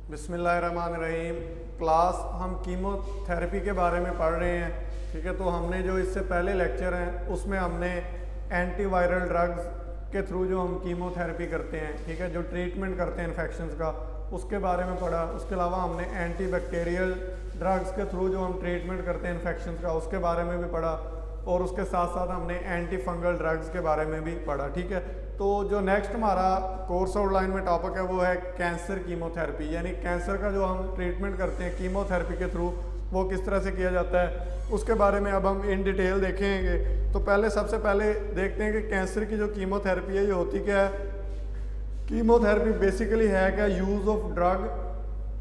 बिस्मिल्लाहिर्रहमानिर्रहीम। क्लास हम कीमोथेरेपी के बारे में पढ़ रहे हैं। ठीक है, तो हमने जो इससे पहले लेक्चर हैं उसमें हमने एंटीवायरल ड्रग्स के थ्रू जो हम कीमोथेरेपी करते हैं, ठीक है, जो ट्रीटमेंट करते हैं इन्फेक्शंस का, उसके बारे में पढ़ा। उसके अलावा हमने एंटीबैक्टीरियल ड्रग्स के थ्रू जो हम ट्रीटमेंट करते हैं इन्फेक्शंस का, उसके बारे में भी पढ़ा। और उसके साथ साथ हमने एंटी फंगल ड्रग्स के बारे में भी पढ़ा। ठीक है, तो जो नेक्स्ट हमारा कोर्स आउटलाइन में टॉपिक है वो है कैंसर कीमोथेरेपी, यानी कैंसर का जो हम ट्रीटमेंट करते हैं कीमोथेरेपी के थ्रू, वो किस तरह से किया जाता है, उसके बारे में अब हम इन डिटेल देखेंगे। तो सबसे पहले देखते हैं कि कैंसर की जो कीमोथेरेपी है ये होती क्या है। कीमोथेरेपी बेसिकली है क्या, use of drug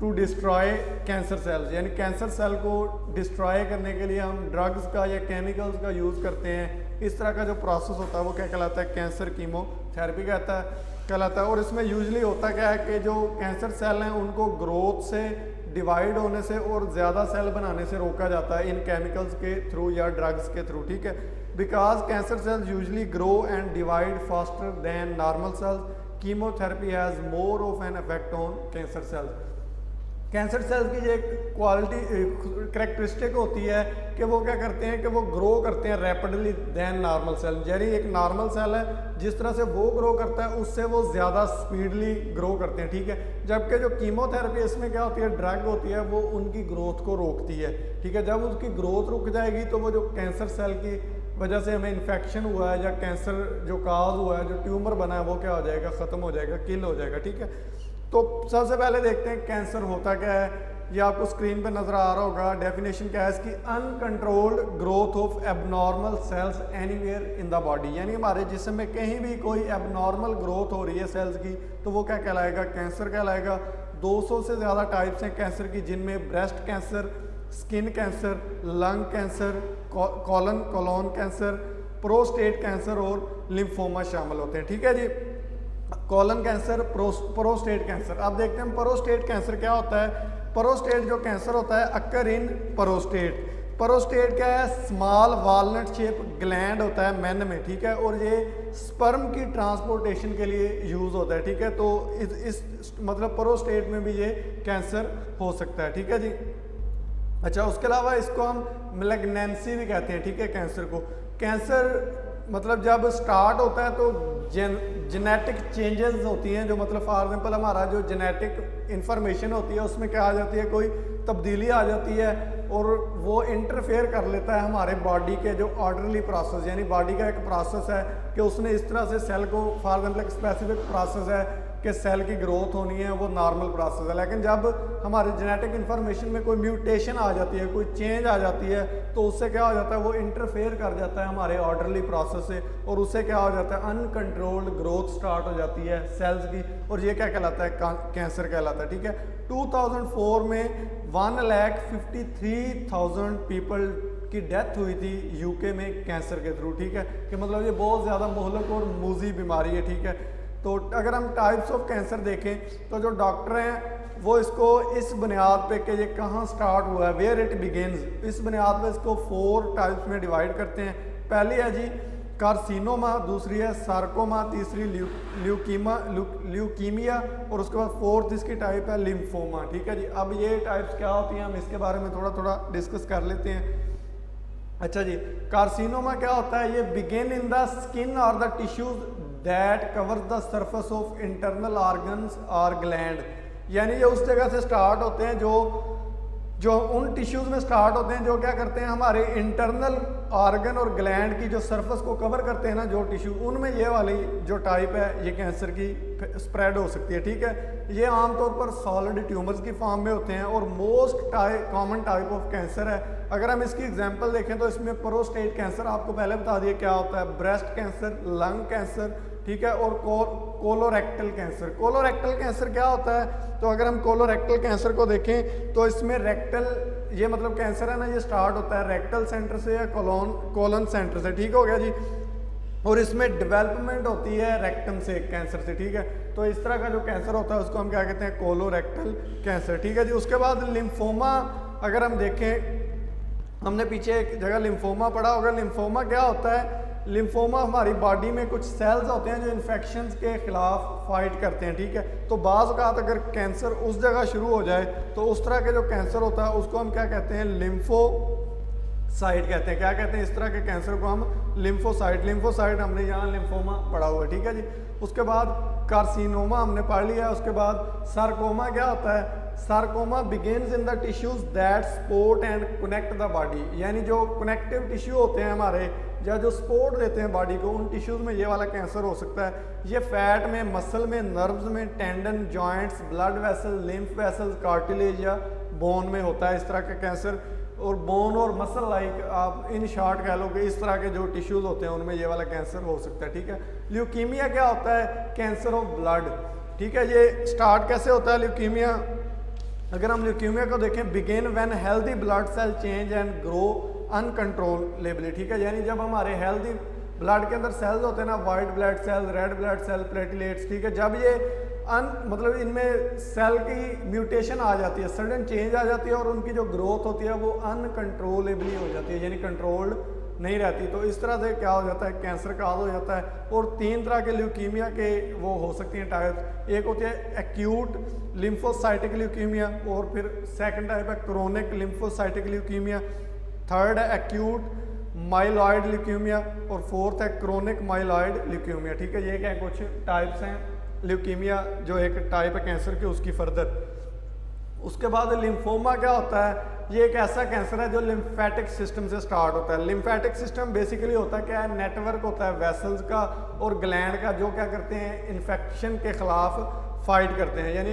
to destroy cancer cells, यानी कैंसर सेल को डिस्ट्रॉय करने के लिए हम ड्रग्स का या केमिकल्स का यूज़ करते हैं। इस तरह का जो प्रोसेस होता है वो क्या कहलाता है, कैंसर कीमोथेरेपी कहलाता है। और इसमें यूजली होता क्या है कि जो कैंसर सेल हैं उनको ग्रोथ से, डिवाइड होने से और ज़्यादा सेल बनाने से रोका जाता है इन केमिकल्स के थ्रू या ड्रग्स के थ्रू। ठीक है, because cancer cells usually grow and divide faster than normal sales, chemotherapy has more of an effect on cancer cells. Cancer cells की एक क्वालिटी करेक्टरिस्टिक होती है कि वो क्या करते हैं कि वो ग्रो करते हैं रैपिडली दैन नॉर्मल सेल। यानी एक नॉर्मल सेल है, जिस तरह से वो ग्रो करता है उससे वो ज़्यादा स्पीडली ग्रो करते हैं। ठीक है, जबकि जो कीमोथेरेपी इसमें क्या होती है, ड्रग होती है, वो उनकी ग्रोथ को रोकती है। ठीक है, जब उसकी ग्रोथ रुक जाएगी तो वो जो कैंसर सेल की वजह से हमें इन्फेक्शन हुआ है या कैंसर जो काज हुआ है, जो ट्यूमर बना है, वो क्या हो जाएगा, ख़त्म हो जाएगा, किल हो जाएगा। ठीक है, तो सबसे पहले देखते हैं कैंसर होता क्या है। ये आपको स्क्रीन पे नजर आ रहा होगा। डेफिनेशन क्या है इसकी, uncontrolled growth of abnormal cells anywhere in the body, यानी हमारे जिस्म में कहीं भी कोई एबनॉर्मल ग्रोथ हो रही है सेल्स की, तो वो क्या कहलाएगा, कैंसर कहलाएगा। 200 से ज़्यादा टाइप्स हैं कैंसर की, जिनमें breast cancer, skin cancer, lung cancer, colon cancer, prostate cancer और लिम्फोमा शामिल होते हैं। ठीक है जी, कोलन कैंसर, प्रोस्टेट कैंसर। अब देखते हैं प्रोस्टेट कैंसर क्या होता है। प्रोस्टेट जो कैंसर होता है अक्कर इन प्रोस्टेट। प्रोस्टेट क्या है, स्मॉल वालनट शेप ग्लैंड होता है मेन में। ठीक है, और ये स्पर्म की ट्रांसपोर्टेशन के लिए यूज़ होता है। ठीक है, तो इस मतलब प्रोस्टेट में भी ये कैंसर हो सकता है। ठीक है जी, अच्छा, उसके अलावा इसको हम मैलिग्नेंसी भी कहते हैं। ठीक है, कैंसर को, कैंसर मतलब जब स्टार्ट होता है तो जेनेटिक चेंजेस होती हैं, जो मतलब फॉर एग्जांपल हमारा जो जेनेटिक इंफॉर्मेशन होती है उसमें क्या आ जाती है, कोई तब्दीली आ जाती है और वो इंटरफेयर कर लेता है हमारे बॉडी के जो ऑर्डरली प्रोसेस, यानी बॉडी का एक प्रोसेस है कि उसने इस तरह से सेल को, फॉर एग्जांपल एक स्पेसिफिक प्रोसेस है कि सेल की ग्रोथ होनी है, वो नॉर्मल प्रोसेस है। लेकिन जब हमारे जेनेटिक इन्फॉर्मेशन में कोई म्यूटेशन आ जाती है, कोई चेंज आ जाती है, तो उससे क्या हो जाता है, वो इंटरफेयर कर जाता है हमारे ऑर्डरली प्रोसेस से, और उससे क्या हो जाता है, अनकंट्रोल्ड ग्रोथ स्टार्ट हो जाती है सेल्स की, और ये क्या कहलाता है, कैंसर कहलाता है। ठीक है, 2004 में 1,53,000 पीपल की डेथ हुई थी यूके में कैंसर के थ्रू। ठीक है, कि मतलब ये बहुत ज़्यादा मोहलक और मूजी बीमारी है। ठीक है, तो अगर हम टाइप्स ऑफ कैंसर देखें तो जो डॉक्टर हैं वो इसको इस बुनियाद पे कि ये कहाँ स्टार्ट हुआ है, वेयर इट बिगिनस, इस बुनियाद पे इसको 4 टाइप्स में डिवाइड करते हैं। पहली है जी कार्सिनोमा, दूसरी है सार्कोमा, तीसरी ल्यूकीमिया, और उसके बाद 4th इसकी टाइप है लिम्फोमा। ठीक है जी, अब ये टाइप्स क्या होती हैं हम इसके बारे में थोड़ा डिस्कस कर लेते हैं। अच्छा जी, कार्सिनोमा क्या होता है, ये बिगिन इन द स्किन और the tissues that cover the surface of internal organs और ग्लैंड, यानी ये उस जगह से स्टार्ट होते हैं जो उन टिश्यूज में स्टार्ट होते हैं जो क्या करते हैं, हमारे इंटरनल ऑर्गन और ग्लैंड की जो सरफेस को कवर करते हैं ना, जो टिश्यू, उनमें ये वाली जो टाइप है ये कैंसर की स्प्रेड हो सकती है। ठीक है, ये आमतौर पर सॉलिड ट्यूमर्स की फॉर्म में होते हैं और most common type of cancer है। अगर हम इसकी एग्जांपल देखें तो इसमें प्रोस्टेट कैंसर आपको पहले बता दिए क्या होता है, ब्रेस्ट कैंसर, लंग कैंसर, ठीक है, और कोलोरेक्टल कैंसर। कोलोरेक्टल कैंसर क्या होता है, तो अगर हम कोलोरेक्टल कैंसर को देखें तो इसमें रेक्टल, ये मतलब कैंसर है ना, ये स्टार्ट होता है रेक्टल सेंटर से या कोलन सेंटर से। ठीक हो गया जी, और इसमें डेवलपमेंट होती है रेक्टम से, कैंसर से। ठीक है, तो इस तरह का जो कैंसर होता है उसको हम क्या कहते हैं, कोलोरेक्टल कैंसर। ठीक है जी, उसके बाद लिम्फोमा अगर हम देखें, हमने पीछे एक जगह लिम्फोमा पढ़ा होगा। लिम्फोमा क्या होता है लिम्फोमा हमारी बॉडी में कुछ सेल्स होते हैं जो इन्फेक्शंस के खिलाफ फाइट करते हैं, ठीक है। तो बाज़ औक़ात अगर कैंसर उस जगह शुरू हो जाए तो उस तरह के जो कैंसर होता है उसको हम क्या कहते हैं, लिम्फोसाइट कहते हैं। क्या कहते हैं, इस तरह के कैंसर को हम लिम्फोसाइट हमने यहाँ लिम्फोमा पढ़ा हुआ है, ठीक है जी। उसके बाद कार्सिनोमा हमने पढ़ लिया। उसके बाद सार्कोमा क्या होता है, sarcoma begins in the tissues that support and connect the body, यानी जो कनेक्टिव टिश्यू होते हैं हमारे या जो सपोर्ट देते हैं बॉडी को, उन टिश्यूज में ये वाला कैंसर हो सकता है। ये फैट में, मसल में, नर्व्स में, tendon, joints, blood vessel, lymph vessels, cartilage या बोन में होता है इस तरह का कैंसर। और बोन और मसल लाइक आप इन शॉर्ट कह लो कि इस तरह के जो टिश्यूज होते हैं उनमें ये वाला कैंसर हो सकता है, ठीक है। ल्यूकीमिया क्या होता है, कैंसर ऑफ ब्लड, ठीक है। ये स्टार्ट कैसे होता है ल्यूकीमिया, अगर हम ल्यूकीमिया को देखें, begin when healthy blood cell change and grow uncontrollably, ठीक है। यानी जब हमारे हेल्दी ब्लड के अंदर सेल्स होते हैं ना, white blood cell, red blood cell, platelets, ठीक है, जब ये मतलब इनमें सेल की म्यूटेशन आ जाती है, सडन चेंज आ जाती है और उनकी जो ग्रोथ होती है वो अनकंट्रोलेबली हो जाती है, यानी कंट्रोल्ड नहीं रहती। तो इस तरह से क्या हो जाता है, कैंसर काज हो जाता है। और 3 तरह के ल्यूकीमिया के वो हो सकती हैं टाइप्स। एक होती है एक्यूट लिम्फोसाइटिक ल्यूकीमिया, और फिर सेकंड टाइप है क्रोनिक लिम्फोसाइटिक ल्यूकीमिया, थर्ड है एक्यूट माइलॉइड ल्यूकीमिया, और फोर्थ है क्रोनिक माइलॉइड ल्यूकीमिया, ठीक है। ये क्या कुछ टाइप्स हैं ल्यूकीमिया, जो एक टाइप है कैंसर की, उसकी फर्दर। उसके बाद लिम्फोमा क्या होता है, ये एक ऐसा कैंसर है जो लिम्फेटिक सिस्टम से स्टार्ट होता है। लिम्फेटिक सिस्टम बेसिकली होता है क्या है, नेटवर्क होता है वेसल्स का और ग्लैंड का, जो क्या करते हैं, इन्फेक्शन के खिलाफ फाइट करते हैं, यानी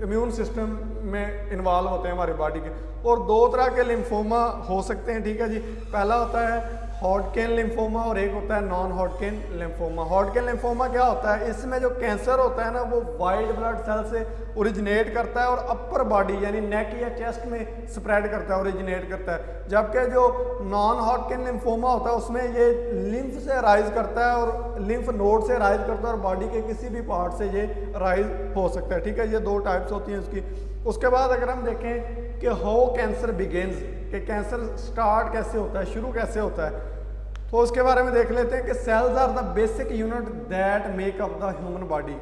इम्यून सिस्टम में इन्वॉल्व होते हैं हमारी बॉडी के। और 2 तरह के लिम्फोमा हो सकते हैं, ठीक है जी। पहला होता है हॉडकिन लिम्फोमा और एक होता है नॉन हॉडकिन लिम्फोमा। हॉडकिन लिम्फोमा क्या होता है, इसमें जो कैंसर होता है ना वो वाइट ब्लड सेल से ओरिजिनेट करता है और अपर बॉडी यानी नेक या चेस्ट में स्प्रेड करता है, ओरिजिनेट करता है। जबकि जो नॉन हॉडकिन लिम्फोमा होता है उसमें ये लिम्फ से राइज करता है और लिम्फ नोड से राइज करता है और बॉडी के किसी भी पार्ट से ये राइज हो सकता है, ठीक है। ये 2 टाइप्स होती हैं उसकी। उसके बाद अगर हम देखें कि हाउ कैंसर बिगिंस, कि कैंसर स्टार्ट कैसे होता है, शुरू कैसे होता है, तो उसके बारे में देख लेते हैं कि cells are the basic unit that make up the human body.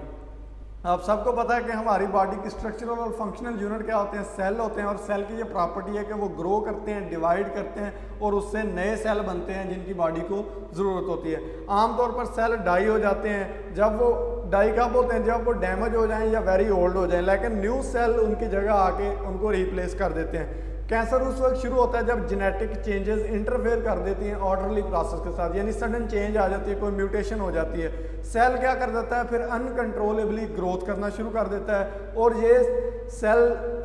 आप सबको पता है कि हमारी बॉडी की स्ट्रक्चरल और फंक्शनल यूनिट क्या होते हैं, सेल होते हैं। और सेल की ये प्रॉपर्टी है कि वो ग्रो करते हैं, डिवाइड करते हैं और उससे नए सेल बनते हैं जिनकी बॉडी को ज़रूरत होती है। आमतौर पर सेल डाई हो जाते हैं, जब वो डाई कब होते हैं, जब वो डैमेज हो जाएं या वेरी ओल्ड हो जाएं, लेकिन न्यू सेल उनकी जगह आके उनको रिप्लेस कर देते हैं। कैंसर उस वक्त शुरू होता है जब जेनेटिक चेंजेस इंटरफेयर कर देती हैं ऑर्डरली प्रोसेस के साथ, यानी सडन चेंज आ जाती है, कोई म्यूटेशन हो जाती है। सेल क्या कर देता है, फिर अनकंट्रोलेबली ग्रोथ करना शुरू कर देता है और ये सेल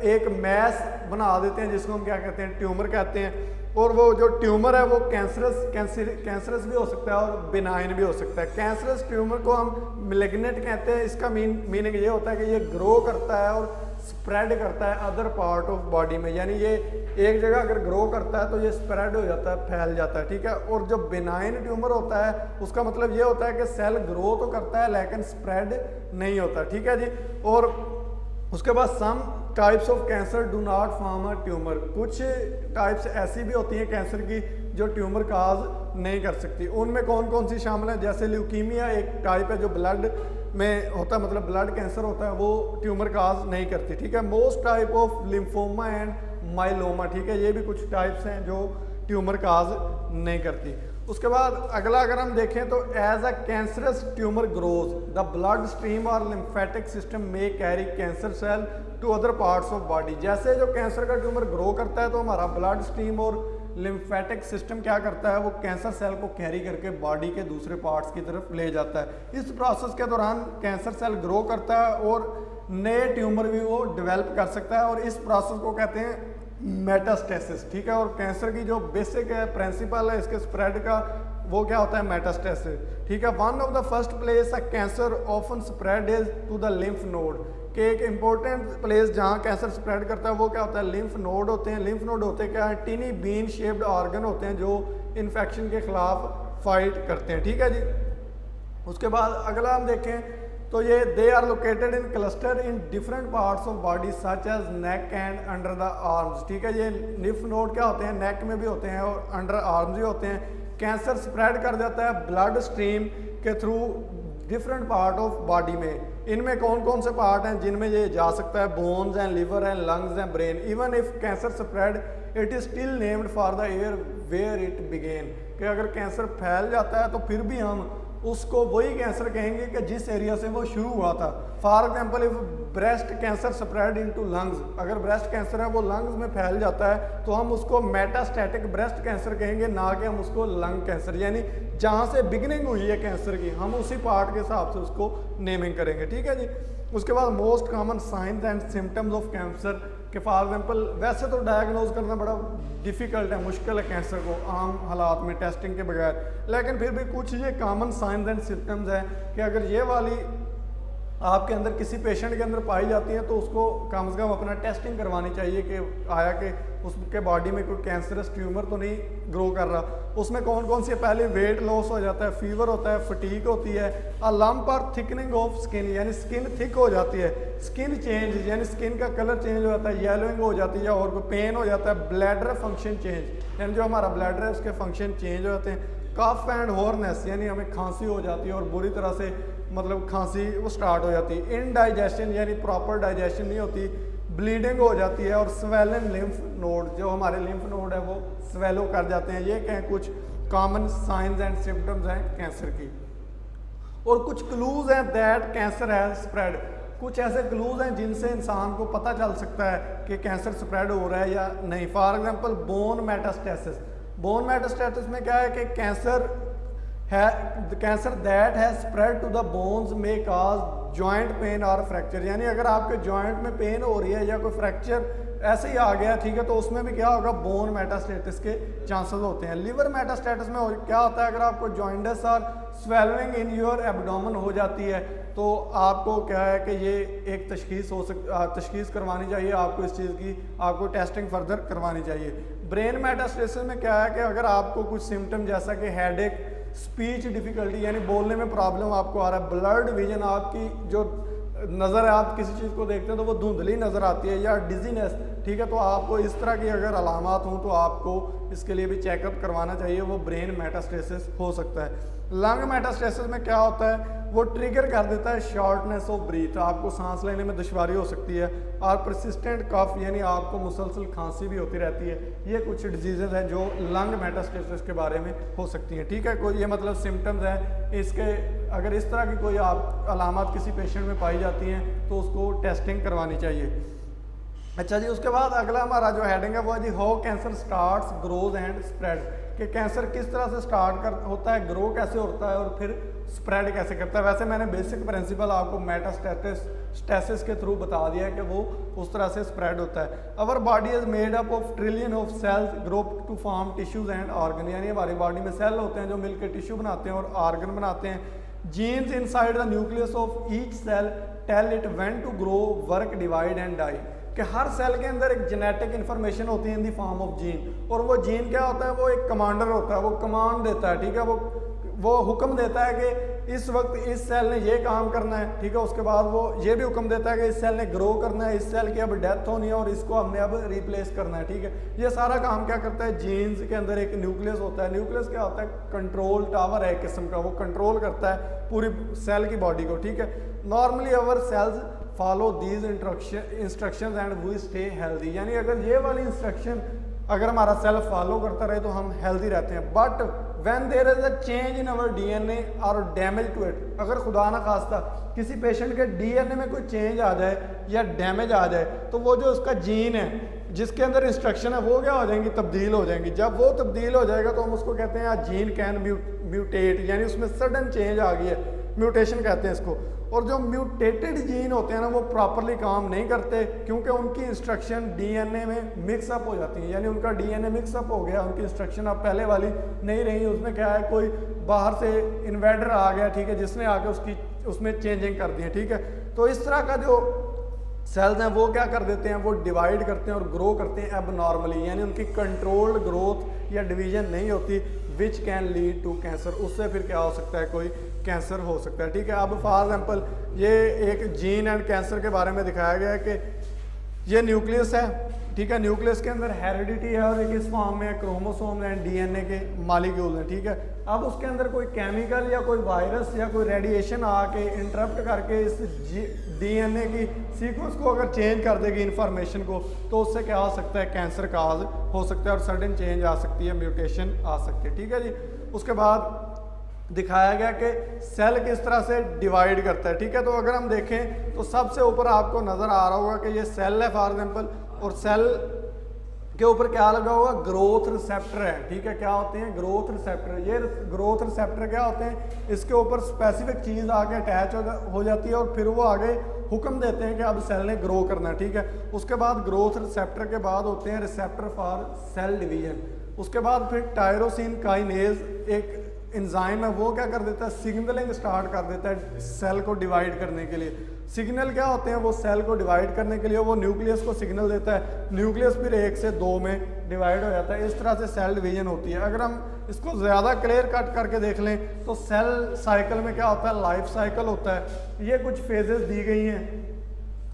एक मैस बना देते हैं जिसको हम क्या कहते हैं, ट्यूमर कहते हैं। और वो जो ट्यूमर है वो कैंसरस भी हो सकता है और बिनाइन भी हो सकता है। कैंसरस ट्यूमर को हम मैलिग्नेंट कहते हैं। इसका मीनिंग ये होता है कि ये ग्रो करता है और स्प्रेड करता है अदर पार्ट ऑफ बॉडी में, यानी ये एक जगह अगर ग्रो करता है तो ये स्प्रेड हो जाता है, फैल जाता है, ठीक है। और जो बिनाइन ट्यूमर होता है उसका मतलब ये होता है कि सेल ग्रो तो करता है लेकिन स्प्रेड नहीं होता, ठीक है जी। और उसके बाद some types of cancer do not form a tumour, कुछ टाइप्स ऐसी भी होती हैं कैंसर की जो ट्यूमर काज नहीं कर सकती। उनमें कौन कौन सी शामिल है, जैसे ल्यूकीमिया एक टाइप है जो ब्लड में होता है, मतलब ब्लड कैंसर होता है, वो ट्यूमर काज नहीं करती, ठीक है। Most type of lymphoma and myeloma, ठीक है, ये भी कुछ टाइप्स हैं जो ट्यूमर काज नहीं करती। उसके बाद अगला अगर हम देखें तो as a cancerous tumour grows the bloodstream और लिम्फेटिक सिस्टम में carry cancer cell to other parts of body. जैसे जो कैंसर का ट्यूमर ग्रो करता है तो हमारा ब्लड स्ट्रीम और लिम्फेटिक सिस्टम क्या करता है, वो कैंसर सेल को कैरी करके बॉडी के दूसरे पार्ट्स की तरफ ले जाता है। इस प्रोसेस के दौरान कैंसर सेल ग्रो करता है और नए ट्यूमर भी वो डेवलप कर सकता है और इस प्रोसेस को कहते हैं मेटास्टेसिस, ठीक है। और कैंसर की जो बेसिक है प्रिंसिपल है इसके स्प्रेड का, वो क्या होता है, मेटास्टेसिस, ठीक है। One of the first place a cancer often spread is to the lymph node, कि एक इंपॉर्टेंट प्लेस जहाँ कैंसर स्प्रेड करता है वो क्या होता है, लिम्फ नोड होते हैं। लिम्फ नोड होते क्या है, टीनी बीन शेप्ड ऑर्गन होते हैं जो इन्फेक्शन के खिलाफ फाइट करते हैं, ठीक है जी। उसके बाद अगला हम देखें तो ये they are located in cluster in different parts of body such as neck and under the arms, ठीक है। ये लिम्फ नोड क्या होते हैं, नेक में भी होते हैं और अंडर आर्म्स भी होते हैं। कैंसर स्प्रेड कर जाता है ब्लड स्ट्रीम के through different part of body में। इनमें कौन कौन से पार्ट हैं जिनमें ये जा सकता है? बोन्स हैं, लिवर हैं, लंग्स हैं, brain. Even if cancer spread it is still named for the air where it began, कि अगर कैंसर फैल जाता है तो फिर भी हम उसको वही कैंसर कहेंगे कि जिस एरिया से वो शुरू हुआ था। For example if breast cancer spread into lungs, अगर ब्रेस्ट कैंसर है वो लंग्स में फैल जाता है तो हम उसको मेटास्टैटिक ब्रेस्ट कैंसर कहेंगे, ना कि हम उसको लंग कैंसर। यानी जहाँ से बिगिनिंग हुई है कैंसर की हम उसी पार्ट के हिसाब से उसको नेमिंग करेंगे, ठीक है जी। उसके बाद most common science and symptoms of cancer के फॉर एग्जाम्पल, वैसे तो डायग्नोज करना बड़ा डिफ़िकल्ट है, मुश्किल है कैंसर को आम हालात में टेस्टिंग के बगैर, लेकिन फिर भी कुछ ये कॉमन साइंस एंड सिम्टम्स हैं कि अगर ये वाली आपके अंदर किसी पेशेंट के अंदर पाई जाती है तो उसको कम से कम अपना टेस्टिंग करवानी चाहिए कि आया कि उसके बॉडी में कोई कैंसरस ट्यूमर तो नहीं ग्रो कर रहा। उसमें कौन कौन सी? पहले वेट लॉस हो जाता है, फीवर होता है, फटीक होती है, अ लंप और थिकनिंग ऑफ स्किन, यानी स्किन थिक हो जाती है, स्किन चेंज यानी स्किन का कलर चेंज हो जाता है, येलोइंग हो जाती है, और कोई पेन हो जाता है, ब्लैडर फंक्शन चेंज यानी जो हमारा ब्लैडर है उसके फंक्शन चेंज हो जाते हैं, कफ एंड हॉर्नेस यानी हमें खांसी हो जाती है और बुरी तरह से मतलब खांसी वो स्टार्ट हो जाती है, इनडाइजेशन यानी प्रॉपर डाइजेशन नहीं होती, ब्लीडिंग हो जाती है, और स्वेलन लिम्फ नोड, जो हमारे लिम्फ नोड है वो स्वेलो कर जाते हैं। ये क्या कुछ कॉमन साइंस एंड सिम्टम्स हैं कैंसर की। और कुछ क्लूज हैं दैट कैंसर हैज स्प्रेड, कुछ ऐसे क्लूज हैं जिनसे इंसान को पता चल सकता है कि कैंसर स्प्रेड हो रहा है या नहीं। For example bone metastasis, bone metastasis में क्या है कि cancer that has spread to the bones may cause joint pain और फ्रैक्चर, यानी अगर आपके जॉइंट में पेन हो रही है या कोई फ्रैक्चर ऐसे ही आ गया, ठीक है, तो उसमें भी क्या होगा? बोन मेटास्टेसिस के चांसेस होते हैं। लिवर मेटास्टेसिस में क्या होता है? अगर आपको जॉइंटिस और स्वेलिंग इन योर एब्डोमेन हो जाती है तो आपको क्या है कि ये एक तशखीस करवानी चाहिए आपको, इस चीज़ की आपको टेस्टिंग फर्दर करवानी चाहिए। ब्रेन मेटास्टेसिस में क्या है कि अगर आपको कुछ सिम्टम जैसा कि हेडेक, स्पीच डिफ़िकल्टी यानी बोलने में प्रॉब्लम आपको आ रहा है, ब्लड विजन आपकी जो नज़र है, आप किसी चीज़ को देखते हैं तो वो धुंधली नज़र आती है, या डिजीनेस, ठीक है, तो आपको इस तरह की अगर अलामात हों तो आपको इसके लिए भी चेकअप करवाना चाहिए, वो ब्रेन मेटास्टेसिस हो सकता है। लंग मेटास्टेसिस में क्या होता है? वो ट्रिगर कर देता है शॉर्टनेस ऑफ ब्रीथ, आपको सांस लेने में दुश्वारी हो सकती है, और परसिस्टेंट कफ यानी आपको मुसलसल खांसी भी होती रहती है। ये कुछ डिजीज़ हैं जो लंग मेटास्टेसिस के बारे में हो सकती हैं, ठीक है। कोई ये मतलब सिम्टम्स हैं इसके, अगर इस तरह की कोई आप अलामत किसी पेशेंट में पाई जाती हैं तो उसको टेस्टिंग करवानी चाहिए। अच्छा जी, उसके बाद अगला हमारा जो हेडिंग है वो है जी how cancer starts, grows and spread, कि कैंसर किस तरह से स्टार्ट होता है, ग्रो कैसे होता है और फिर स्प्रेड कैसे करता है। वैसे मैंने बेसिक प्रिंसिपल आपको मेटास्टेसिस के थ्रू बता दिया है कि वो उस तरह से स्प्रेड होता है। Our body is made up of trillion of cells group to form tissues and organ, यानी हमारी बॉडी में सेल होते हैं जो मिलकर टिश्यू बनाते हैं और ऑर्गन बनाते हैं। Genes inside the nucleus of each cell tell it when to grow, work, divide and die, कि हर सेल के अंदर एक जेनेटिक इन्फॉर्मेशन होती है इन दी फॉर्म ऑफ जीन, और वो जीन क्या होता है? वो एक कमांडर होता है, वो कमांड देता है, ठीक है, वो हुक्म देता है कि इस वक्त इस सेल ने ये काम करना है, ठीक है। उसके बाद वो ये भी हुक्म देता है कि इस सेल ने ग्रो करना है, इस सेल की अब डेथ होनी है और इसको हमने अब रिप्लेस करना है, ठीक है। ये सारा काम क्या करता है? जीन्स के अंदर एक न्यूक्लियस होता है, न्यूक्लियस क्या होता है? कंट्रोल टावर है एक किस्म का, वो कंट्रोल करता है पूरी सेल की बॉडी को, ठीक है। Normally our cells follow these instructions and we stay healthy, यानी अगर ये वाली इंस्ट्रक्शन अगर हमारा सेल फॉलो करता रहे तो हम हेल्दी रहते हैं। But when there is a change in our DNA और डैमेज टू इट, अगर खुदा ना खास्ता किसी पेशेंट के डीएनए में कोई चेंज आ जाए या डैमेज आ जाए तो वो जो उसका जीन है जिसके अंदर इंस्ट्रक्शन है वो क्या हो जाएंगी? तब्दील हो जाएंगी। जब वो तब्दील हो जाएगा तो हम उसको कहते हैं जीन कैन म्यूटेट, यानी उसमें सडन चेंज आ गई है, म्यूटेशन कहते हैं इसको। और जो म्यूटेटेड जीन होते हैं ना वो प्रॉपरली काम नहीं करते क्योंकि उनकी इंस्ट्रक्शन डीएनए में मिक्सअप हो जाती है, यानी उनका डीएनए मिक्सअप हो गया, उनकी इंस्ट्रक्शन अब पहले वाली नहीं रही। उसमें क्या है, कोई बाहर से इन्वेडर आ गया, ठीक है, जिसने आके उसमें चेंजिंग कर दी है, ठीक है। तो इस तरह का जो सेल्स हैं वो क्या कर देते हैं? वो डिवाइड करते हैं और ग्रो करते हैं एबनॉर्मली, यानी उनकी कंट्रोल्ड ग्रोथ या डिवीजन नहीं होती, which can lead to cancer. उससे फिर क्या हो सकता है? कोई कैंसर हो सकता है, ठीक है। अब फॉर एग्जांपल ये एक जीन एंड कैंसर के बारे में दिखाया गया है कि ये न्यूक्लियस है, ठीक है। न्यूक्लियस के अंदर हेरिडिटी है और एक इस फॉर्म में क्रोमोसोम एंड डीएनए के मालिक्यूल हैं, ठीक है। अब उसके अंदर कोई केमिकल या कोई वायरस या कोई रेडिएशन आके इंटरप्ट करके इस डीएनए की सीक्वेंस को अगर चेंज कर देगी इंफॉर्मेशन को, तो उससे क्या हो सकता है, कैंसर काज हो सकता है और सडन चेंज आ सकती है, म्यूटेशन आ सकती है, ठीक है जी। उसके बाद दिखाया गया कि सेल किस तरह से डिवाइड करता है, ठीक है। तो अगर हम देखें तो सबसे ऊपर आपको नज़र आ रहा होगा कि ये सेल है फॉर एग्जांपल, और सेल के ऊपर क्या लगा हुआ, ग्रोथ रिसेप्टर है, ठीक है। क्या होते हैं, ग्रोथ रिसेप्टर। ये ग्रोथ रिसेप्टर क्या होते हैं, इसके ऊपर स्पेसिफिक चीज़ आके अटैच हो जाती है और फिर वो आगे हुक्म देते हैं कि अब सेल ने ग्रो करना है, ठीक है। उसके बाद ग्रोथ रिसेप्टर के बाद होते हैं रिसेप्टर फॉर सेल डिवीजन। उसके बाद फिर टायरोसिन काइनेज एक एंजाइम है, वो क्या कर देता है, सिग्नलिंग स्टार्ट कर देता है सेल को डिवाइड करने के लिए। सिग्नल क्या होते हैं, वो सेल को डिवाइड करने के लिए वो न्यूक्लियस को सिग्नल देता है, न्यूक्लियस फिर 1 से 2 में डिवाइड हो जाता है। इस तरह से सेल डिवीजन होती है। अगर हम इसको ज़्यादा क्लियर कट करके देख लें तो सेल साइकिल में क्या होता है, लाइफ साइकिल होता है। ये कुछ फेजेस दी गई हैं,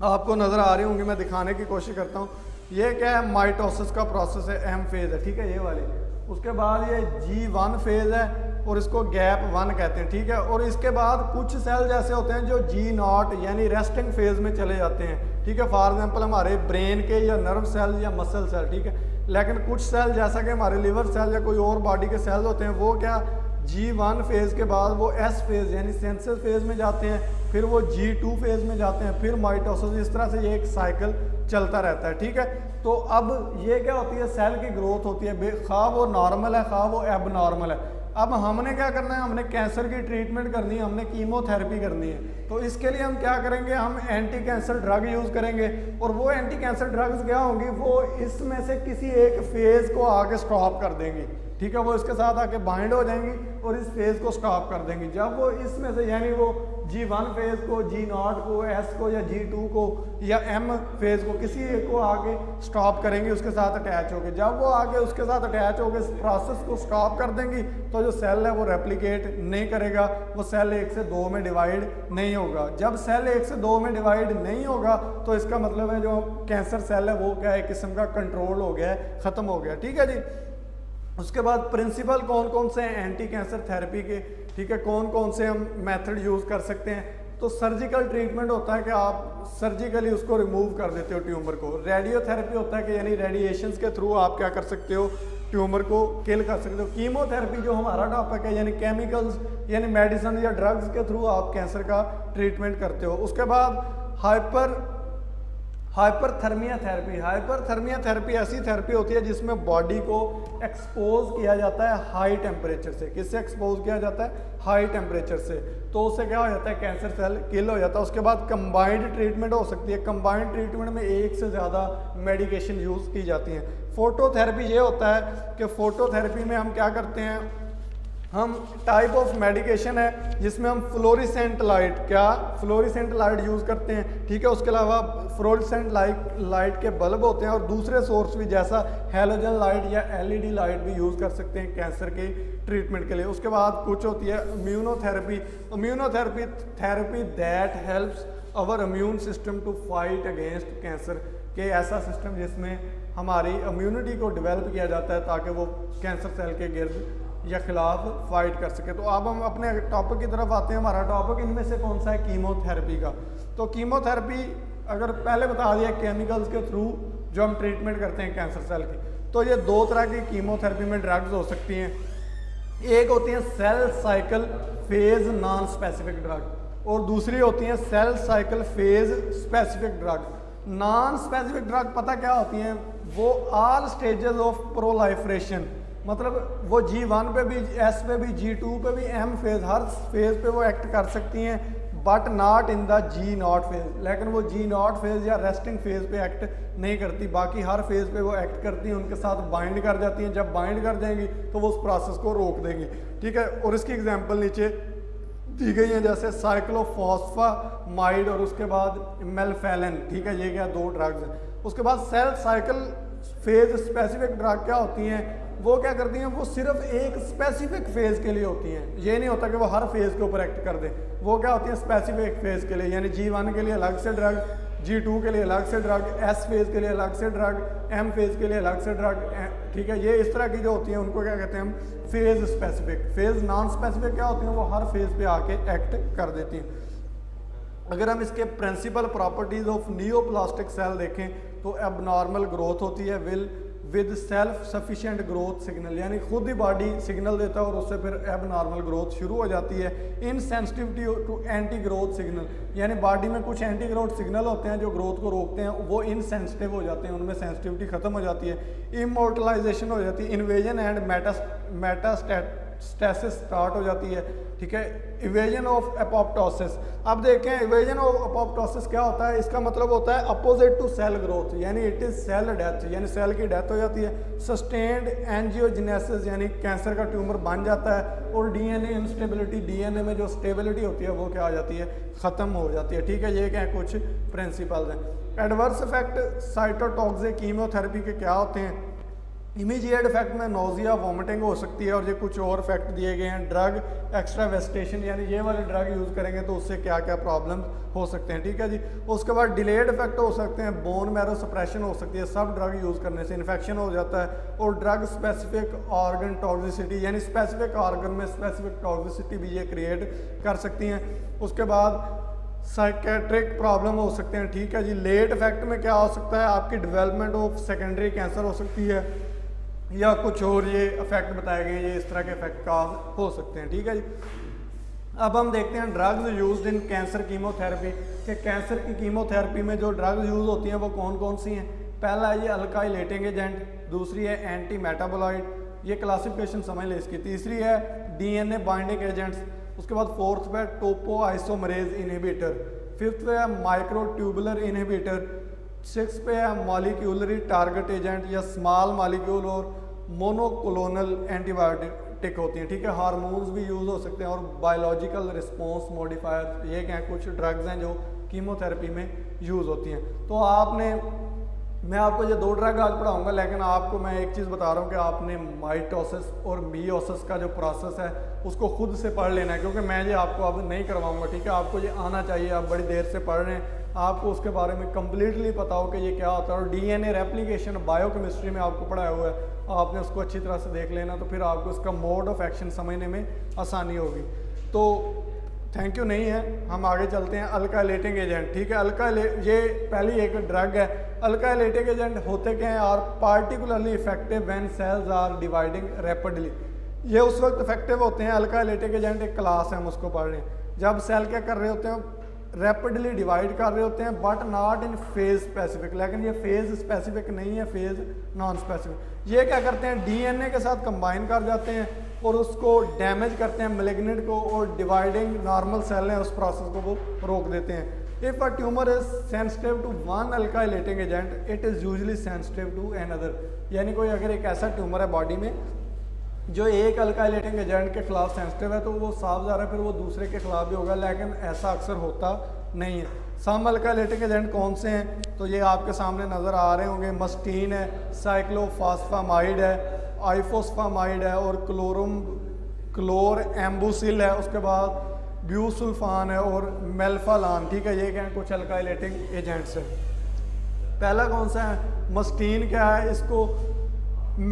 आपको नज़र आ रही होंगी, मैं दिखाने की कोशिश करता हूँ। ये क्या है, माइटोसिस का प्रोसेस है, एम फेज है, ठीक है, ये वाली। उसके बाद ये G1 फेज है और इसको गैप 1 कहते हैं, ठीक है। और इसके बाद कुछ सेल जैसे होते हैं जो G0 यानी रेस्टिंग फेज में चले जाते हैं, ठीक है। फॉर एग्जांपल हमारे ब्रेन के या नर्व सेल या मसल सेल, ठीक है। लेकिन कुछ सेल जैसा कि हमारे लिवर सेल या कोई और बॉडी के सेल होते हैं, वो क्या G1 फेज के बाद वो S फेज यानी सेंसस फेज में जाते हैं, फिर वो G2 फेज में जाते हैं, फिर माइटोसिस। इस तरह से ये एक साइकिल चलता रहता है, ठीक है। तो अब ये क्या होती है, सेल की ग्रोथ होती है, खा वो नॉर्मल है खा वो एब नॉर्मल है। अब हमने क्या करना है, हमने कैंसर की ट्रीटमेंट करनी है, हमने कीमोथेरेपी करनी है। तो इसके लिए हम क्या करेंगे, हम एंटी कैंसर ड्रग यूज़ करेंगे। और वो एंटी कैंसर ड्रग्स क्या होंगी, वो इसमें से किसी एक फेज़ को आके स्टॉप कर देंगी, ठीक है। वो इसके साथ आके बाइंड हो जाएंगी और इस फेज़ को स्टॉप कर देंगी। जब वो इसमें से यानी वो G1 फेज़ को, G0 को, S को या G2 को या M फेज़ को किसी एक को आगे स्टॉप करेंगे, उसके साथ अटैच होके। जब वो आगे उसके साथ अटैच होके इस प्रोसेस को स्टॉप कर देंगी तो जो सेल है वो रेप्लिकेट नहीं करेगा, वो सेल 1 से 2 में डिवाइड नहीं होगा। जब सेल 1 से 2 में डिवाइड नहीं होगा तो इसका मतलब है जो कैंसर सेल है वो क्या एक किस्म का कंट्रोल हो गया है, ख़त्म हो गया, ठीक है जी। उसके बाद प्रिंसिपल कौन कौन से हैं एंटी कैंसर थेरेपी के, ठीक है, कौन कौन से हम मेथड यूज़ कर सकते हैं। तो सर्जिकल ट्रीटमेंट होता है कि आप सर्जिकली उसको रिमूव कर देते हो ट्यूमर को। रेडियोथेरेपी होता है कि यानी रेडिएशंस के थ्रू आप क्या कर सकते हो, ट्यूमर को किल कर सकते हो। कीमोथेरेपी जो हमारा टॉपिक है यानी केमिकल्स यानी मेडिसिन या ड्रग्स के थ्रू आप कैंसर का ट्रीटमेंट करते हो। उसके बाद हाइपरथर्मिया थेरेपी। हाइपरथर्मिया थेरेपी ऐसी थेरेपी होती है जिसमें बॉडी को एक्सपोज किया जाता है हाई टेम्परेचर से। किससे एक्सपोज किया जाता है, हाई टेम्परेचर से। तो उससे क्या हो जाता है, कैंसर सेल किल हो जाता है। उसके बाद कंबाइंड ट्रीटमेंट हो सकती है। कंबाइंड ट्रीटमेंट में 1 से ज़्यादा मेडिकेशन यूज़ की जाती हैं। फोटोथेरेपी ये होता है कि फोटोथेरेपी में हम क्या करते हैं, हम टाइप ऑफ मेडिकेशन है जिसमें हम फ्लोरिसेंट लाइट यूज़ करते हैं, ठीक है। उसके अलावा फ्लोरिसेंट लाइट के बल्ब होते हैं और दूसरे सोर्स भी जैसा हेलोजन लाइट या LED लाइट भी यूज़ कर सकते हैं कैंसर के ट्रीटमेंट के लिए। उसके बाद कुछ होती है immunotherapy that helps our immune system to fight against cancer, के ऐसा सिस्टम जिसमें हमारी इम्यूनिटी को डेवलप किया जाता है ताकि वो कैंसर सेल के गिर्द या खिलाफ फाइट कर सके। तो अब हम अपने टॉपिक की तरफ आते हैं। हमारा टॉपिक इनमें से कौन सा है, कीमोथेरेपी का। तो कीमोथेरेपी अगर पहले बता दिया केमिकल्स के थ्रू जो हम ट्रीटमेंट करते हैं कैंसर सेल की, तो ये 2 तरह की कीमोथेरेपी में ड्रग्स हो सकती हैं। एक होती है cell cycle phase non specific drug और दूसरी होती है cell cycle phase specific drug. Non specific drug पता क्या होती हैं, वो ऑल स्टेजेस ऑफ प्रोलाइफरेशन, मतलब वो G1 पे भी, S पे भी, G2 पे भी, M फेज, हर फेज पे वो एक्ट कर सकती हैं, but not in the G0 phase. लेकिन वो G0 फेज या रेस्टिंग फेज पे एक्ट नहीं करती, बाकी हर फेज पे वो एक्ट करती हैं, उनके साथ बाइंड कर जाती हैं। जब बाइंड कर जाएंगी तो वो उस प्रोसेस को रोक देंगी, ठीक है। और इसकी एग्जांपल नीचे दी गई है, जैसे साइक्लोफॉस्फामाइड और उसके बाद मेलफेलन, ठीक है। ये क्या 2 ड्रग्स हैं। उसके बाद cell cycle phase specific drug क्या होती हैं, वो क्या करती हैं, वो सिर्फ एक स्पेसिफिक फेज के लिए होती हैं। ये नहीं होता कि वो हर फेज के ऊपर एक्ट कर दे। वो क्या होती है, स्पेसिफिक फेज के लिए, यानी G1 के लिए अलग से ड्रग, G2 के लिए अलग से ड्रग, S फेज़ के लिए अलग से ड्रग, M फेज़ के लिए अलग से ड्रग, ठीक है। ये इस तरह की जो होती हैं उनको क्या कहते हैं हम phase specific. Phase non specific क्या होती हैं, वो हर फेज़ पे आके एक्ट कर देती हैं। अगर हम इसके principal properties of neoplastic cell देखें तो एबनॉर्मल ग्रोथ होती है with self sufficient growth signal, यानी खुद ही बॉडी सिग्नल देता है और उससे फिर एबनॉर्मल ग्रोथ शुरू हो जाती है। Insensitivity to anti growth signal, यानी बॉडी में कुछ एंटी ग्रोथ सिग्नल होते हैं जो ग्रोथ को रोकते हैं, वो इनसेंसिटिव हो जाते हैं, उनमें सेंसिटिविटी खत्म हो जाती है। इमोर्टलाइजेशन हो जाती है, इन्वेजन एंड मेटास्टेसिस स्टार्ट हो जाती है, ठीक है। इवेजन ऑफ एपोप्टोसिस, अब देखें इवेजन ऑफ एपोप्टोसिस क्या होता है, इसका मतलब होता है अपोजिट टू सेल ग्रोथ, यानी इट इज़ सेल डेथ, यानी सेल की डेथ हो जाती है। सस्टेन्ड एंजियोजेनेसिस, यानी कैंसर का ट्यूमर बन जाता है। और डीएनए इंस्टेबिलिटी, डीएनए में जो स्टेबिलिटी होती है वो क्या हो जाती है, ख़त्म हो जाती है, ठीक है। ये क्या है, कुछ प्रिंसिपल्स हैं। एडवर्स इफेक्ट साइटोटॉक्सिक कीमोथेरेपी के क्या होते हैं। इमीडिएट इफेक्ट में नोजिया, वॉमिटिंग हो सकती है, और ये कुछ और इफेक्ट दिए गए हैं। ड्रग एक्स्ट्रावेस्टेशन, यानी ये वाले ड्रग यूज़ करेंगे तो उससे क्या क्या प्रॉब्लम हो सकते हैं, ठीक है जी। उसके बाद डिलेड इफेक्ट हो सकते हैं, बोन मैरो सप्रेशन हो सकती है, सब ड्रग यूज़ करने से इन्फेक्शन हो जाता है। और ड्रग स्पेसिफिक ऑर्गन टॉक्सिसिटी, यानी स्पेसिफिक ऑर्गन में स्पेसिफिक टॉक्सिसिटी भी ये क्रिएट कर सकती हैं। उसके बाद साइकेट्रिक प्रॉब्लम हो सकते हैं, ठीक है जी। लेट इफेक्ट में क्या हो सकता है, आपकी डेवलपमेंट ऑफ सेकेंडरी कैंसर हो सकती है, या कुछ और ये इफेक्ट बताए गए, ये इस तरह के इफेक्ट का हो सकते हैं, ठीक है जी। अब हम देखते हैं drugs used in cancer chemotherapy, कि कैंसर की कीमोथेरेपी में जो ड्रग्स यूज़ होती हैं वो कौन कौन सी हैं। पहला है ये अल्काइलेटिंग एजेंट, दूसरी है एंटी मेटाबोलाइट, ये क्लासिफिकेशन समझ ले इसकी। तीसरी है डीएनए बाइंडिंग एजेंट्स, उसके बाद फोर्थ पे टोपो आइसोमरेज इनहिबिटर, फिफ्थ पे है माइक्रोट्यूबुलर इनहिबिटर, सिक्स पे है मॉलिक्यूलरी टारगेट एजेंट या स्मॉल मॉलिक्यूल और मोनोक्लोनल एंटीबायोटिक होती हैं, ठीक है। हार्मोन्स भी यूज़ हो सकते हैं और बायोलॉजिकल रिस्पॉन्स मॉडिफायर, ये क्या कुछ ड्रग्स हैं जो कीमोथेरेपी में यूज़ होती हैं। तो मैं आपको ये 2 ड्रग आज पढ़ाऊंगा, लेकिन आपको मैं एक चीज़ बता रहा हूँ कि आपने माइटोसिस और मीओसिस का जो प्रोसेस है उसको खुद से पढ़ लेना है, क्योंकि मैं ये आपको अब नहीं करवाऊंगा, ठीक है। आपको ये आना चाहिए, आप बड़ी देर से पढ़ रहे हैं, आपको उसके बारे में कम्प्लीटली पता हो कि ये क्या होता है। और डीएनए रेप्लिकेशन बायोकेमिस्ट्री में आपको पढ़ाया हुआ है, आपने उसको अच्छी तरह से देख लेना, तो फिर आपको इसका मोड ऑफ एक्शन समझने में आसानी होगी। तो थैंक यू नहीं है, हम आगे चलते हैं। अल्काइलेटिंग एजेंट, ठीक है। ये पहली एक ड्रग है। अल्काइलेटिंग एजेंट होते क्या हैं, are particularly effective when cells are dividing rapidly, ये उस वक्त इफेक्टिव होते हैं। अल्काइलेटिंग एजेंट एक क्लास है, हम उसको पढ़ रहे हैं, जब सेल क्या कर रहे होते हैं, रैपिडली डिवाइड कर रहे होते हैं, but not in phase specific, लेकिन ये फेज स्पेसिफिक नहीं है, फेज नॉन स्पेसिफिक। ये क्या करते हैं, डीएनए के साथ कंबाइन कर जाते हैं और उसको डैमेज करते हैं, मैलिग्नेंट को, और डिवाइडिंग नॉर्मल सेल है उस प्रोसेस को वो रोक देते हैं। If a tumour is sensitive to one alkylating agent, it is usually sensitive to another, यानी कोई अगर एक ऐसा ट्यूमर है बॉडी में जो एक अल्काइलेटिंग एजेंट के खिलाफ सेंसिटिव है, तो वो साफ जा रहा है फिर वो दूसरे के खिलाफ भी होगा, लेकिन ऐसा अक्सर होता नहीं है। सम अल्काइलेटिंग एजेंट कौन से हैं, तो ये आपके सामने नज़र आ रहे होंगे। मस्टीन है, साइक्लोफॉस्फामाइड है, आइफोस्फामाइड है, और क्लोर एम्बुसिल है, उसके बाद ब्यूसुल्फान है और मेल्फालान, ठीक है। ये क्या है, कुछ अल्काइलेटिंग एजेंट्स हैं। पहला कौन सा है, मस्टीन क्या है, इसको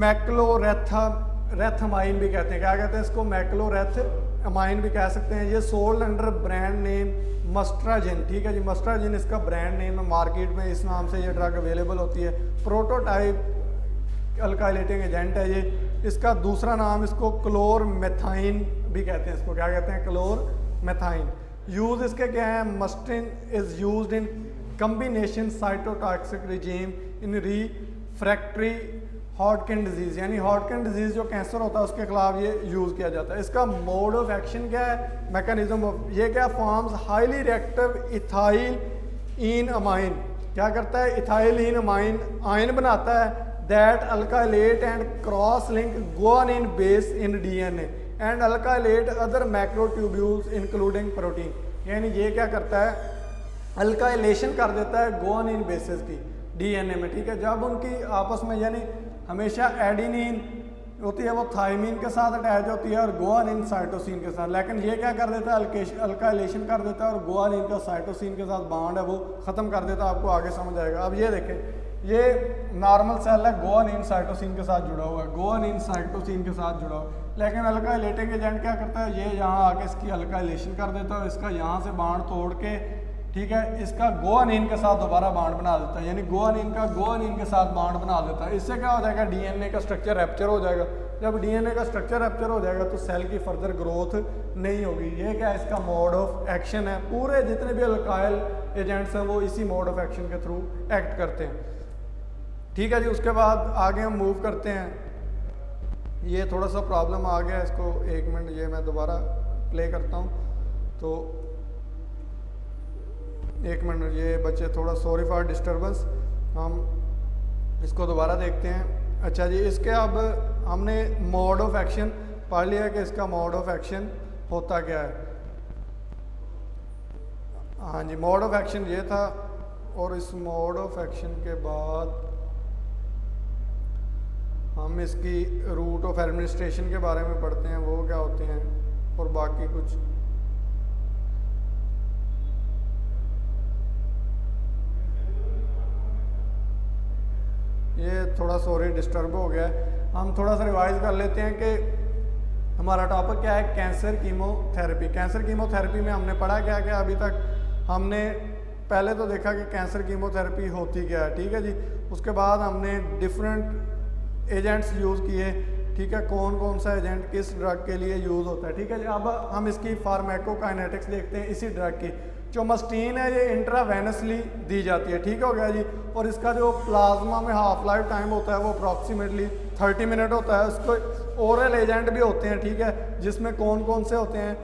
मैक्लोरेथामाइन भी कहते हैं, क्या कहते हैं इसको, मैक्लोरेथामाइन भी कह सकते हैं। ये सोल्ड अंडर ब्रांड नेम मस्ट्राजिन, ठीक है जी। मस्ट्राजिन इसका ब्रांड नेम है, मार्केट में इस नाम से ये ड्रग अवेलेबल होती है। प्रोटोटाइप अल्काइलेटिंग एजेंट है ये। इसका दूसरा नाम, इसको क्लोरमेथाइन भी कहते हैं, इसको क्या कहते हैं, क्लोरमेथाइन। यूज़ इसके क्या है, mustine is used in combination cytotoxic regime in refractory Hodgkin disease, यानी हॉटकिन डिजीज़ जो कैंसर होता है उसके खिलाफ ये यूज़ किया जाता है। इसका मोड ऑफ एक्शन क्या है, मैकेनिज्म ऑफ, ये क्या, forms highly reactive ethylenimine, क्या करता है, इथाइल इन अमाइन आयन बनाता है, that alkylate and cross link guanine base in DNA and alkylate other macrotubules including protein, यानी ये क्या करता है, अल्काइलेशन कर देता है गुआनिन बेसिस की डीएनए में, ठीक है। जब उनकी आपस में, यानी हमेशा एडिनिन होती है वो थायमीन के साथ अटैच होती है और गुआनिन साइटोसिन के साथ, लेकिन ये क्या कर देता है, अल्काइलेशन कर देता है और गुआनिन का साइटोसिन के साथ बॉन्ड है वो ख़त्म कर देता है। आपको आगे समझ आएगा। अब ये देखें, ये नॉर्मल सेल है, गुआनिन साइटोसिन के साथ जुड़ा हुआ है, गुआनिन साइटोसिन के साथ जुड़ा हुआ है, लेकिन अल्काइलेटिंग एजेंट क्या करता है, ये यहाँ आके इसकी अल्काइलेशन कर देता है, इसका यहाँ से बॉन्ड तोड़ के, ठीक है, इसका गुआनिन के साथ दोबारा बॉन्ड बना देता है, यानी गुआनिन का गुआनिन के साथ बॉन्ड बना देता है। इससे क्या हो जाएगा, डीएनए का स्ट्रक्चर रैप्चर हो जाएगा। जब डीएनए का स्ट्रक्चर रैप्चर हो जाएगा तो सेल की फर्दर ग्रोथ नहीं होगी। ये क्या इसका मोड ऑफ एक्शन है। पूरे जितने भी अल्काइल एजेंट्स हैं वो इसी मोड ऑफ एक्शन के थ्रू एक्ट करते हैं। ठीक है जी, उसके बाद आगे हम मूव करते हैं। ये थोड़ा सा प्रॉब्लम आ गया, इसको 1 मिनट ये मैं दोबारा प्ले करता हूँ। तो 1 मिनट, ये बच्चे थोड़ा सॉरी फॉर डिस्टर्बेंस, हम इसको दोबारा देखते हैं। अच्छा जी, इसके अब हमने मोड ऑफ एक्शन पढ़ लिया कि इसका मोड ऑफ एक्शन होता क्या है। हाँ जी, मोड ऑफ एक्शन ये था। और इस मोड ऑफ एक्शन के बाद हम इसकी रूट ऑफ एडमिनिस्ट्रेशन के बारे में पढ़ते हैं, वो क्या होते हैं और बाकी कुछ। ये थोड़ा सॉरी डिस्टर्ब हो गया है। हम थोड़ा सा रिवाइज कर लेते हैं कि हमारा टॉपिक क्या है, कैंसर कीमोथेरेपी। कैंसर कीमोथेरेपी में हमने पढ़ा क्या क्या अभी तक। हमने पहले तो देखा कि कैंसर कीमोथेरेपी होती क्या है, ठीक है जी। उसके बाद हमने डिफरेंट एजेंट्स यूज़ किए, ठीक है, कौन कौन सा एजेंट किस ड्रग के लिए यूज़ होता है, ठीक है जी। अब हम इसकी फार्माकोकाइनेटिक्स देखते हैं इसी ड्रग की। जो मस्टीन है ये इंट्रावेनसली दी जाती है, ठीक हो गया जी। और इसका जो प्लाज्मा में हाफ लाइफ टाइम होता है वो अप्रॉक्सीमेटली 30 मिनट होता है। उसको ओरल एजेंट भी होते हैं, ठीक है, जिसमें कौन कौन से होते हैं,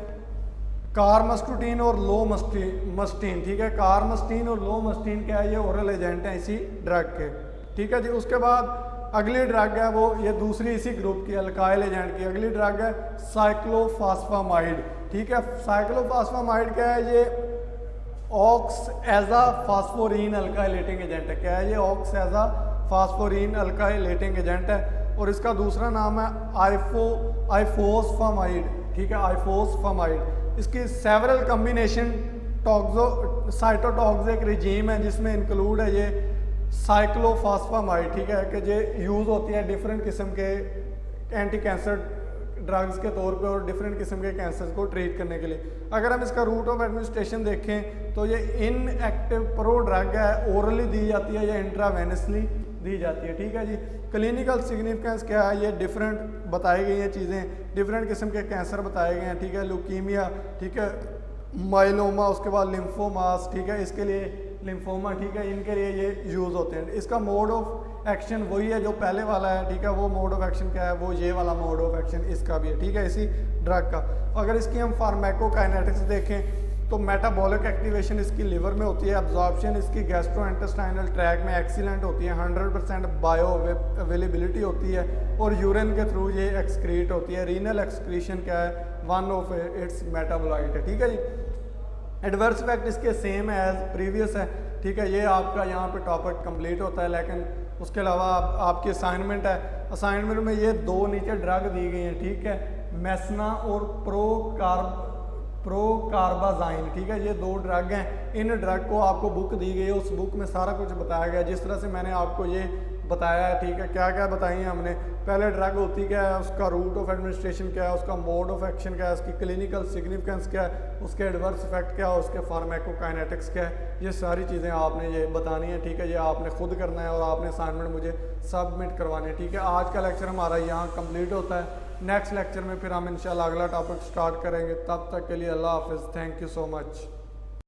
कार्मस्टुटीन और लो मस्टीन, ठीक है। कार्मस्टीन और लो मस्टीन क्या है, ये ओरल एजेंट हैं इसी ड्रग के, ठीक है जी। उसके बाद अगली ड्रग है वो ये दूसरी इसी ग्रुप की अल्काइल एजेंट की अगली ड्रग है साइक्लोफॉस्फामाइड, ठीक है। साइक्लोफॉस्फामाइड क्या है, ये ऑक्स एजा फास्फोरीन अल्काइलेटिंग एजेंट है। क्या है ये, ऑक्स एजा फास्फोरीन अल्काइलेटिंग एजेंट है। और इसका दूसरा नाम है आइफोस्फामाइड, ठीक है, आइफोस्फामाइड। इसकी सेवरल कम्बिनेशन साइटोटॉक्सिक रिजीम है जिसमें इंक्लूड है ये साइक्लोफॉस्फामाइड, ठीक है, कि ये यूज़ होती है डिफरेंट किस्म के एंटी कैंसर ड्रग्स के तौर पे और डिफरेंट किस्म के कैंसर को ट्रीट करने के लिए। अगर हम इसका रूट ऑफ एडमिनिस्ट्रेशन देखें तो ये इनएक्टिव प्रो ड्रग है, ओरली दी जाती है या इंट्रावेनसली दी जाती है, ठीक है जी। क्लिनिकल सिग्निफिकेंस क्या है, ये डिफरेंट बताई गई हैं चीज़ें, डिफरेंट किस्म के कैंसर बताए गए हैं, ठीक है, ल्यूकीमिया, ठीक है, माइलोमा, उसके बाद लिम्फोमास, ठीक है, इसके लिए लिम्फोमा, ठीक है, इनके लिए ये यूज़ होते हैं। इसका मोड ऑफ एक्शन वही है जो पहले वाला है, ठीक है। वो मोड ऑफ एक्शन क्या है, वो ये वाला मोड ऑफ एक्शन इसका भी है, ठीक है, इसी ड्रग का। अगर इसकी हम फार्माकोकाइनेटिक्स देखें तो मेटाबॉलिक एक्टिवेशन इसकी लिवर में होती है, एब्जॉर्प्शन इसकी गैस्ट्रोइंटेस्टाइनल ट्रैक में एक्सीलेंट होती है, 100% बायो अवेलेबिलिटी होती है और यूरिन के थ्रू ये एक्सक्रीट होती है। रीनल एक्सक्रीशन क्या है, वन ऑफ इट्स मेटाबोलाइट है, ठीक है जी। एडवर्स इफेक्ट इसके सेम एज प्रीवियस है, ठीक है। ये आपका यहाँ पे टॉपिक कंप्लीट होता है, लेकिन उसके अलावा आपकी असाइनमेंट है। असाइनमेंट में ये 2 नीचे ड्रग दी गई हैं, ठीक है, मेसना और प्रोकार्बाजाइन, ठीक है, ये 2 ड्रग हैं। इन ड्रग को आपको बुक दी गई है, उस बुक में सारा कुछ बताया गया जिस तरह से मैंने आपको ये बताया है, ठीक है। क्या क्या बताई है हमने, पहले ड्रग होती क्या है, उसका रूट ऑफ एडमिनिस्ट्रेशन क्या है, उसका मोड ऑफ एक्शन क्या है, उसकी क्लिनिकल सिग्निफिकेंस क्या है, उसके एडवर्स इफेक्ट क्या है, उसके फार्माकोकाइनेटिक्स क्या है, ये सारी चीज़ें आपने ये बतानी है, ठीक है। ये आपने खुद करना है और आपने असाइनमेंट मुझे सबमिट करवानी है, ठीक है। आज का लेक्चर हमारा यहाँ कंप्लीट होता है। नेक्स्ट लेक्चर में फिर हम इंशाल्लाह अगला टॉपिक स्टार्ट करेंगे। तब तक के लिए अल्लाह हाफिज़, थैंक यू सो मच।